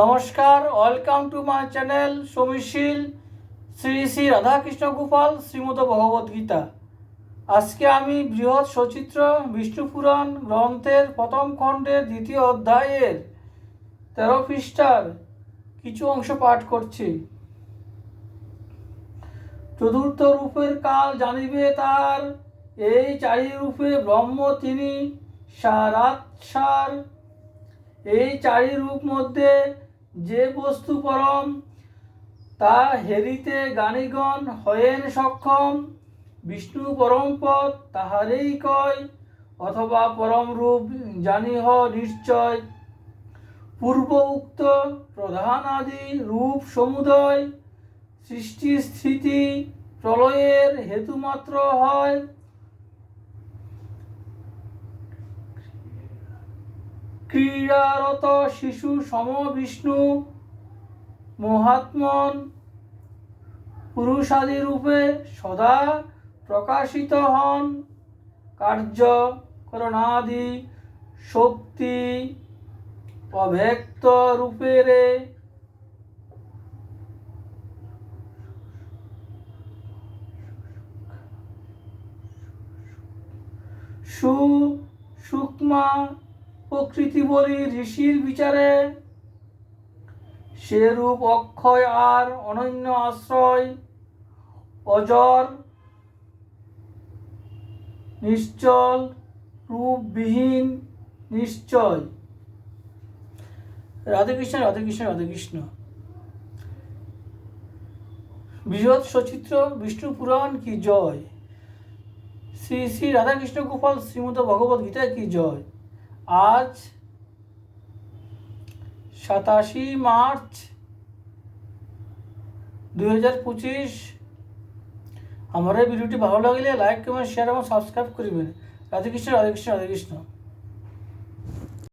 নমস্কার, welcome to my channel সমীশীল শ্রী শ্রী রাধাকৃষ্ণ গোপাল শ্রীমদ ভগবদ্গীতা। আজকে আমি বৃহৎ সচিত্র বিষ্ণু পুরাণ গ্রন্থের প্রথম খণ্ডের দ্বিতীয় অধ্যায়ের 13 পৃষ্ঠার কিছু অংশ পাঠ করছি। চতুর্থ রূপের কাল জানিবে তার, এই চারি রূপে ব্রহ্ম তিনি সারাৎসার। এই চারি রূপ মধ্যে যে বস্তু পরম, তা হেরিতে জ্ঞানীগণ হয়েন সক্ষম। বিষ্ণু পরম পদ তাহারেই কয়, অথবা পরম রূপ জানিহ নিশ্চয়। পূর্ব উক্ত প্রধান আদি রূপ সমুদয়, সৃষ্টি স্থিতি প্রলয়ের হেতুমাত্র হয়। ক্রীড়ারত শিশু সম বিষ্ণু মহাত্মন পুরুষাদি রূপে সদা প্রকাশিত হন। কার্য করণাদি শক্তি অব্যক্ত রূপেরে সূক্ষ্মা প্রকৃতি বলি ঋষির বিচারে। সে রূপ অক্ষয় আর অনন্য আশ্রয়, অজর নিশ্চল রূপবিহীন নিশ্চয়। রাধে কৃষ্ণ রাধে কৃষ্ণ রাধে কৃষ্ণ। বৃহৎ সচিত্র বিষ্ণু পুরাণ কি জয়। শ্রী শ্রী রাধাকৃষ্ণ গোপাল শ্রীমদ ভগবদ্গীতা কি জয়। আজ 27 মার্চ 2025। আমার এই ভিডিওটি ভালো লাগলে লাইক কমেন্ট শেয়ার এবং সাবস্ক্রাইব করবেন। রাধে কৃষ্ণ রাধে কৃষ্ণ রাধে কৃষ্ণ।